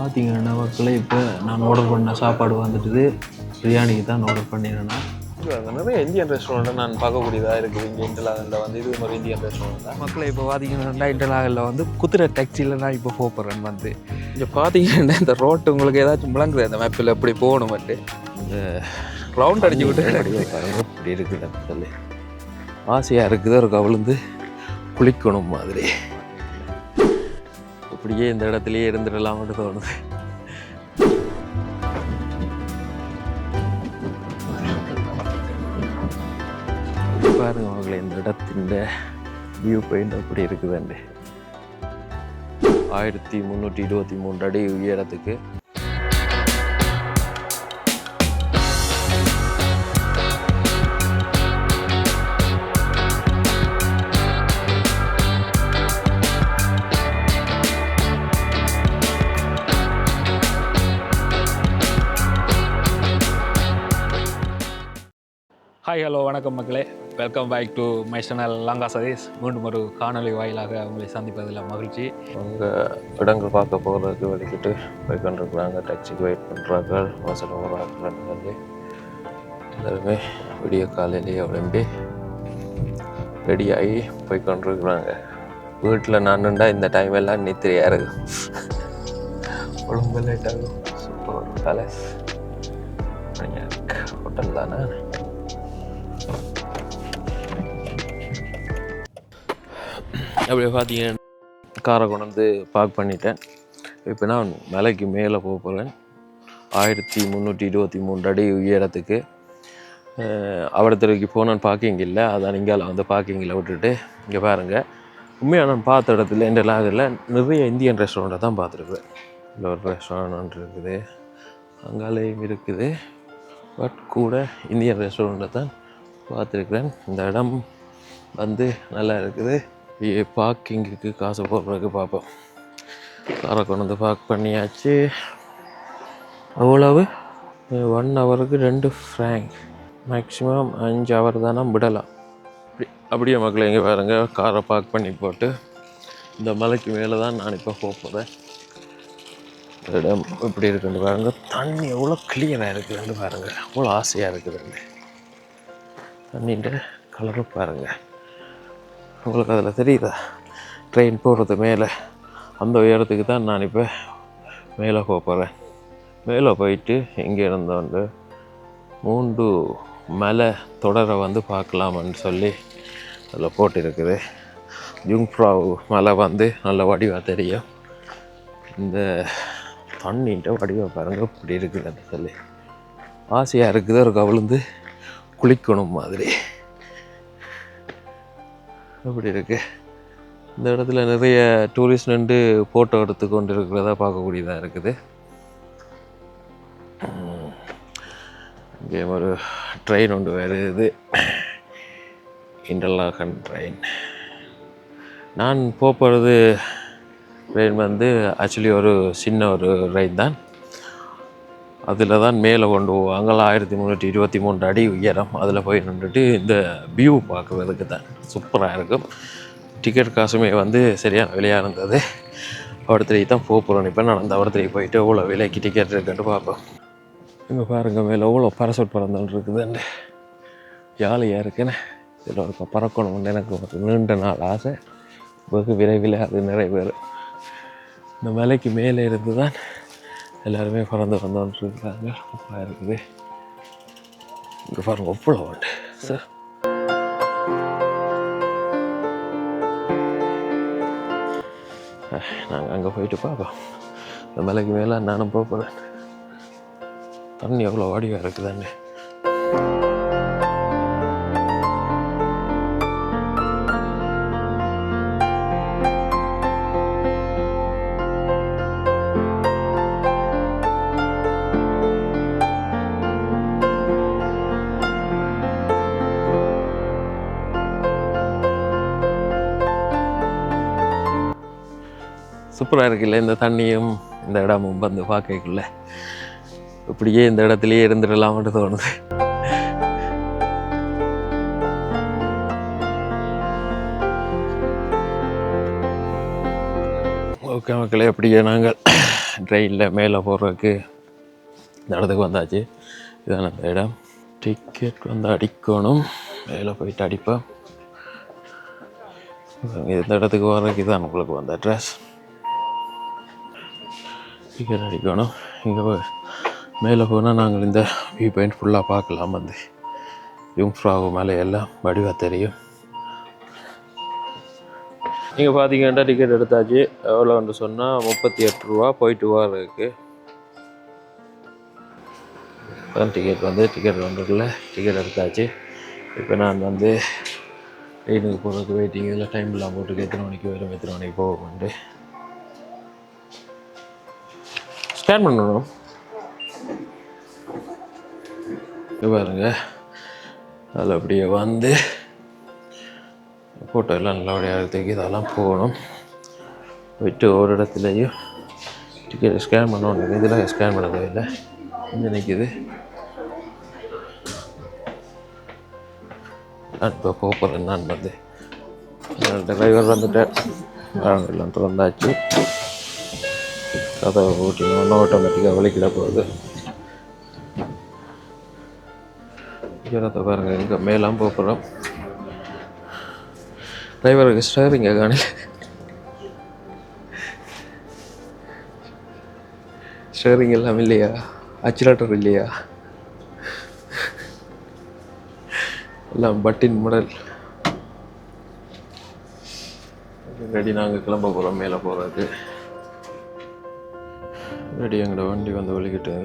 பார்த்தீங்கன்னா மக்களே, இப்போ நான் ஆர்டர் பண்ண சாப்பாடு வந்துட்டுது. பிரியாணிக்கு தான் ஆர்டர் பண்ணியிருந்தேன். நிறைய இந்தியன் ரெஸ்டாரண்ட்டு நான் பார்க்கக்கூடியதாக இருக்குது. இங்கே இன்டர்லாகலில் வந்து இது ஒரு இந்தியன் ரெஸ்டாரண்ட் தான். மக்களை இப்போ பார்த்தீங்கன்னா இன்டர்லாகலில் வந்து குதிரை டாக்ஸியில் நான் இப்போ போகிறேன். வந்து இங்கே பார்த்தீங்கன்னா இந்த ரோட்டு உங்களுக்கு ஏதாச்சும் முழங்குது அந்த மேப்பில் எப்படி போகணுமெட்டு இந்த ரவுண்ட் அடிச்சு விட்டு பாருங்க இப்படி இருக்குது. சொல்லி ஆசையாக இருக்குது ஒரு கவிழ்ந்து குளிக்கணும் மாதிரி. இப்படியே இந்த இடத்துலையே இருந்துடலாம்னு தோணுது. பாருங்க அவங்களே இந்த இடத்தின் வியூ பாயிண்ட் அப்படி இருக்குதுண்டு. 1323 அடி உயரத்துக்கு ஹாய் ஹலோ வணக்கம் மக்களே, welcome back to my channel Lanka Sathish. மீண்டும் ஒரு காணொலி வாயிலாக உங்களை சந்திப்பதில் மகிழ்ச்சி. அவங்க இடங்கள் பார்க்க போகிறதுக்கு வெளிக்கிட்டு போய் கொண்டிருக்கிறாங்க. டாக்ஸிக்கு வெயிட் பண்ணுறாங்க. வாசல் வந்து எல்லாருமே விடிய காலையிலேயே உடம்பி ரெடியாகி போய் கொண்டிருக்கிறாங்க. வீட்டில் நானுண்டா இந்த டைம் எல்லாம் நித்திரையாக இருக்கும். உடம்பு லேட் ஆகும். சூப்பர் பேலஸ் ஹோட்டல் தானே. அப்படியே பார்த்தீங்கன்னா காரை கொண்டு வந்து பார்க் பண்ணிட்டேன். இப்போ நான் மலைக்கு மேலே போக போகிறேன். 1323 அடி உயரத்துக்கு. அவடத்துறைக்கு போனான் பார்க்கிங் இல்லை, அதான் இங்கே வந்து பார்க்கிங்கில் விட்டுட்டு இங்கே பாருங்கள். உண்மையாக நான் பார்த்த இடத்துல இந்த லாகரில் நிறைய இந்தியன் ரெஸ்டாரண்ட்டை தான் பார்த்துருக்குறேன். இல்லை ஒரு ரெஸ்டாரண்ட் இருக்குது, அங்காலையும் இருக்குது. பட் கூட இந்தியன் ரெஸ்டாரண்ட்டை தான் பார்த்துருக்குறேன். இந்த இடம் வந்து நல்லா இருக்குது. பார்க்கிங்குக்கு காசு போடுறதுக்கு பார்ப்போம். காரை கொண்டு வந்து பார்க் பண்ணியாச்சு. அவ்வளவு 1 ஹவருக்கு 2 ஃப்ராங்க், மேக்ஸிமம் 5 ஹவர் தானே விடலாம். அப்படியே மக்களை இங்கே பாருங்கள், காரை பார்க் பண்ணி போட்டு இந்த மலைக்கு மேலே தான் நான் இப்போ போகிறேன். இடம் இப்படி இருக்குன்னு பாருங்கள். தண்ணி எவ்வளோ கிளியராக இருக்குதுன்னு பாருங்கள். அவ்வளோ ஆசையாக இருக்குதுன்னு. தண்ணின்ற கலரை பாருங்கள். உங்களுக்கு அதில் தெரியுதா? ட்ரெயின் போகிறது மேலே அந்த உயரத்துக்கு தான் நான் இப்போ மேலே போகிறேன். மேலே போயிட்டு இங்கே இருந்தோண்டு 3 மலை தொடரை வந்து பார்க்கலாமன்னு சொல்லி அதில் போட்டிருக்குது. ஜுங்ஃப்ராவ் மலை வந்து நல்ல வடிவாக தெரியும். இந்த தண்ணின்ற வடிவாக பாருங்க இப்படி இருக்குதுன்னு சொல்லி ஆசையாக இருக்குது. ஒரு கவிழ்ந்து குளிக்கணும் மாதிரி அப்படி இருக்குது. இந்த இடத்துல நிறைய டூரிஸ்ட் நின்று ஃபோட்டோ எடுத்து கொண்டு இருக்கிறதா பார்க்கக்கூடியதாக இருக்குது. இங்கே ஒரு ட்ரெயின் ஒன்று வருது, இன்டர்லாகன் ட்ரெயின். நான் போகிறது ட்ரெயின் வந்து ஆக்சுவலி ஒரு சின்ன ஒரு ட்ரெயின் தான். அதில் தான் மேலே கொண்டு போவாங்க. 1323 அடி உயரம். அதில் போய் நின்றுட்டு இந்த வியூ பார்க்குறதுக்கு தான் சூப்பராக இருக்கும். டிக்கெட் காசுமே வந்து சரியான விலையாக இருந்தது. அவடத்துலேயே தான் போகிறோம். இப்போ நான் அந்த அவடத்துலேயே போயிட்டு எவ்வளோ விலைக்கு டிக்கெட் இருக்குன்ட்டு பார்ப்போம். இங்கே பாருங்கள், மேலே எவ்வளோ பரசட் பறந்துன்னு இருக்குதுன்னு ஜாலியாக இருக்குன்னு. இதில் ஒரு பறக்கணும்னு எனக்கு ஒரு நீண்ட நாள் ஆசை. வெகு விரைவில் அது நிறைவேறும். இந்த மலைக்கு மேலே இருந்து தான் எல்லாருமே பறந்து வந்தோன்னு இருக்கிறாங்க. சூப்பராக இருக்குது. இங்கே பாருங்கள் எவ்வளோ உண்டு சார். நாங்கள் அங்கே போயிட்டு பார்ப்போம். இந்த மலைக்கு மேலே நானும் போகிறேன். தண்ணி எவ்வளோ வடிவாக இருக்குதான்னு. சூப்பராக இருக்குல்ல இந்த தண்ணியும் இந்த இடமும் வந்து பார்க்கக்குள்ள. இப்படியே இந்த இடத்துலையே இருந்துடலாம்னு தோணுது. ஓகே மக்களே, அப்படியே நாங்கள் ட்ரெயினில் மேலே போகிறதுக்கு இந்த இடத்துக்கு வந்தாச்சு. இதான அந்த இடம். டிக்கெட் வந்து அடிக்கணும். மேலே போயிட்டு அடிப்பேன். இந்த இடத்துக்கு வர்றதுக்கு தான் உங்களுக்கு வந்த அட்ரஸ். டிக்கெட் அடிக்கணும். இங்கே மேலே போனால் நாங்கள் இந்த வியூ பாயிண்ட் ஃபுல்லாக பார்க்கலாம். வந்து யுங்ஃப்ராவு மலையெல்லாம் வடிவாக தெரியும். நீங்கள் பார்த்தீங்கன்னா டிக்கெட் எடுத்தாச்சு. எவ்வளோன்னு சொன்னால் 38 ரூபா போயிட்டு வர்றதுக்கு. டிக்கெட் வந்துருக்குல்ல, டிக்கெட் எடுத்தாச்சு. இப்போ நான் வந்து ட்ரெயினுக்கு போகிறதுக்கு வெயிட்டிங் இதில் டைம் இல்லாமல் போட்டுக்கு எத்தனை மணிக்கு வரும், எத்தனை மணிக்கு போகணுண்டு ஸ்கேன் பண்ணணும். பாருங்க, அதில் அப்படியே வந்து ஃபோட்டோ எல்லாம் நல்லபடியாக எடுத்துக்கு இதெல்லாம் போகணும். போயிட்டு ஒரு இடத்துலையும் டிக்கெட் ஸ்கேன் பண்ணணும். இதில் ஸ்கேன் பண்ண தேவையில்லை. இங்கே நிற்கிது. நான் இப்போ போகிறேன். நான் வந்து டிரைவர் வந்துட்டேன். எல்லாம் திறந்தாச்சு. கதை ஓட்டினோன்னா ஆட்டோமேட்டிக்காக வலிக்கிட போகுது. இடத்தை பாருங்கள், இங்கே மேலாம் போகிறோம். டிரைவருக்கு ஸ்டேரிங்க காணி, ஸ்டேரிங் எல்லாம் இல்லையா, ஆக்சிலேட்டர் இல்லையா, எல்லாம் பட்டின் மாடல். ரெடி, நாங்கள் கிளம்ப போகிறோம் மேலே போகிறதுக்கு. ரெடி, எங்களோட வண்டி வந்து வலிக்கிட்டு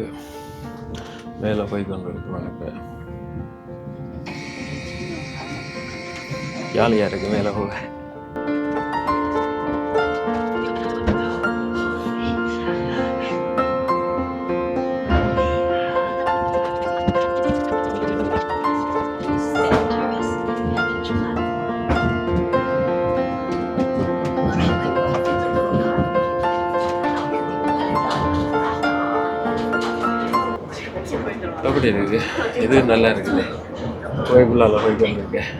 மேலே போய் கொண்டு இருக்கிறோம். இப்போ ஜாலியாக இருக்குது மேலே போக. அப்படி இருக்குது. இது நல்லா இருக்குது. கோயிலுக்குள்ளால போயிட்டு வந்துருக்கேன்.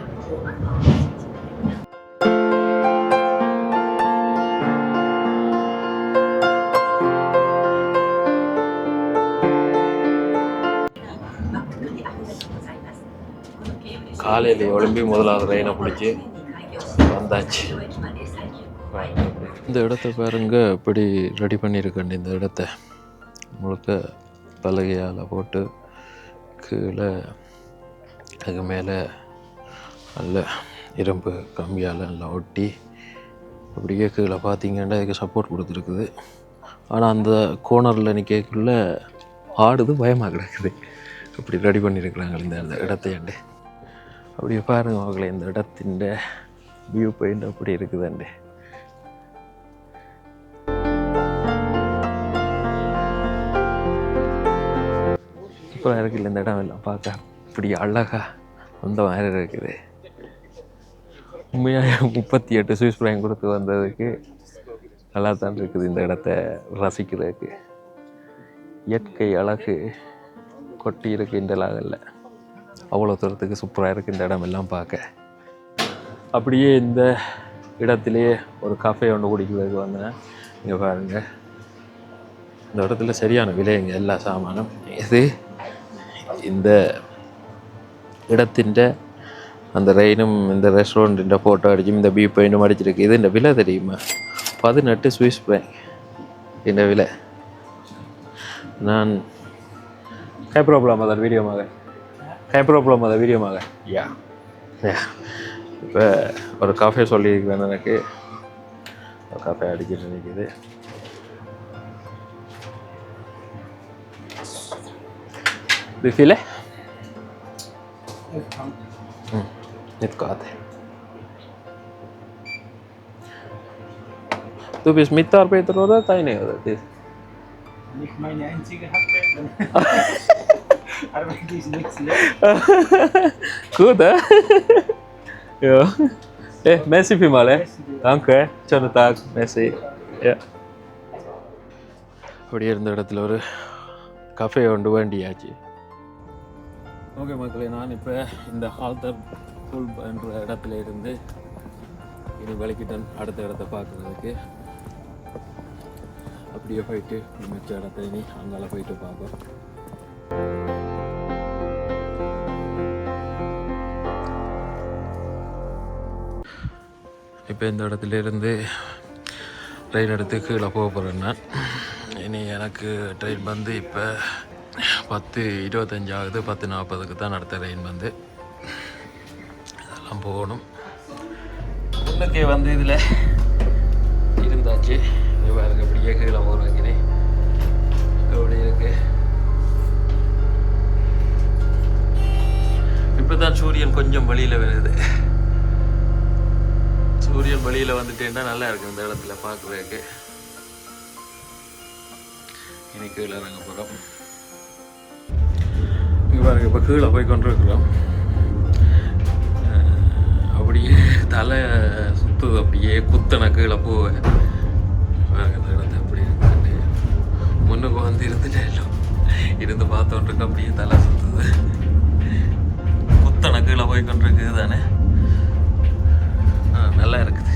காலையில் ஒளிம்பி முதலாவது ரெயினை பிடிச்சி வந்தாச்சு. இந்த இடத்த பாருங்க எப்படி ரெடி பண்ணியிருக்கேன். இந்த இடத்த முழுக்க பலகையால் போட்டு கீழே அதுக்கு மேலே நல்ல இரும்பு கம்பியால் நல்லா ஒட்டி அப்படியே கீழே பார்த்தீங்கன்னா அதுக்கு சப்போர்ட் கொடுத்துருக்குது. ஆனால் அந்த கோனரில் நிற்கக்குள்ளே ஆடுது, பயமாக கிடக்குது. அப்படி ரெடி பண்ணியிருக்கிறாங்க இந்த இடத்தையாண்டு. அப்படியே பாருங்க மகளே, இந்த இடத்தின் வியூ பாயிண்ட் அப்படி இருக்குதாண்டே. சூப்பராக இருக்குல்ல இந்த இடம் எல்லாம் பார்க்க. இப்படி அழகாக அந்த மாதிரி இருக்குது. உண்மையாக 38 சுவிஸ் ஃப்ராங்க் கொடுத்து வந்ததுக்கு நல்லா தான் இருக்குது இந்த இடத்த ரசிக்கிறதுக்கு. இயற்கை அழகு கொட்டி இருக்கு இந்த லாகல்ல. அவ்வளோ தூரத்துக்கு சூப்பராக இருக்குது இந்த இடம் எல்லாம் பார்க்க. அப்படியே இந்த இடத்துலையே ஒரு காஃபே ஒன்று குடிக்கிறதுக்கு வந்தேன். இங்கே பாருங்கள், இந்த இடத்துல சரியான விலைங்க எல்லா சாமானும். இது இந்த இடத்தின் அந்த ரெயினும் இந்த ரெஸ்டாரண்ட்டின் ஃபோட்டோ அடிச்சும் இந்த வியூ பாயிண்ட்டும் அடிச்சிருக்கு. இது இந்த விலை தெரியுமா? 18 சுவிஸ் ஃப்ராங்க் இந்த விலை. நான் काय प्रॉब्लेम आता व्हिडिओ मागे, काय प्रॉब्लेम आता व्हिडिओ मागे. யா இப்போ ஒரு காஃபே சொல்லியிருக்கிறேன். எனக்கு ஒரு காஃபே அடிக்கிட்டு நிற்கிது. Befile? Nyt kaate. Du bist Mitarbeiter oder deine oder das? Nicht meine einzige Handwerkerin. Arbeit ist nichts mehr. Gut, ja. Merci vielmals. Danke. Schönen Tag. Merci. Ja. அப்படியே இருந்த இடத்துல ஒரு கஃபே ஒன்று வேண்டியாச்சு. ஓகே மக்களே, நான் இப்போ இந்த ஹால்தர் புல் என்ற இடத்துல இருந்து இனி வலிக்கிட்டன் அடுத்த இடத்த பார்க்குறதுக்கு. அப்படி அப்படியே போயிட்டு மிச்ச இடத்த இனி அங்கால போயிட்டு பார்ப்போம். இப்போ இந்த இடத்துல இருந்து ட்ரெயின் எடுத்து கீழே போக போகிறேன் நான். இனி எனக்கு ட்ரெயின் வந்து இப்போ 10:25 ஆகுது. 10:40க்கு தான் அடுத்த ட்ரெயின் வந்து. அதெல்லாம் போகணும். முன்னுக்கே வந்து இதில் இருந்தாச்சு. பாருங்க அப்படியே கீழே போகிறேன். எப்படி இருக்கு? இப்போ தான் சூரியன் கொஞ்சம் வெளியில் வருது. சூரியன் வெளியில் வந்துட்டேன்னா நல்லா இருக்கு இந்த இடத்துல பார்க்குறதுக்கு. இனி கீழே இறங்க போகிறோம். இங்கே பாருங்க இப்போ கீழே போய் கொண்டிருக்கிறோம். அப்படியே தலை சுற்றுது. அப்படியே குத்தனை கீழே போவேன். பாருங்க இந்த இடத்த அப்படி இருக்கு. முன்னுக்கு வந்து இருந்துட்டேன் இருந்து பார்த்தோன்றிருக்கு. அப்படியே தலை சுற்றுது. குத்தனை கீழே போய் கொண்டிருக்குது தானே. நல்லா இருக்குது.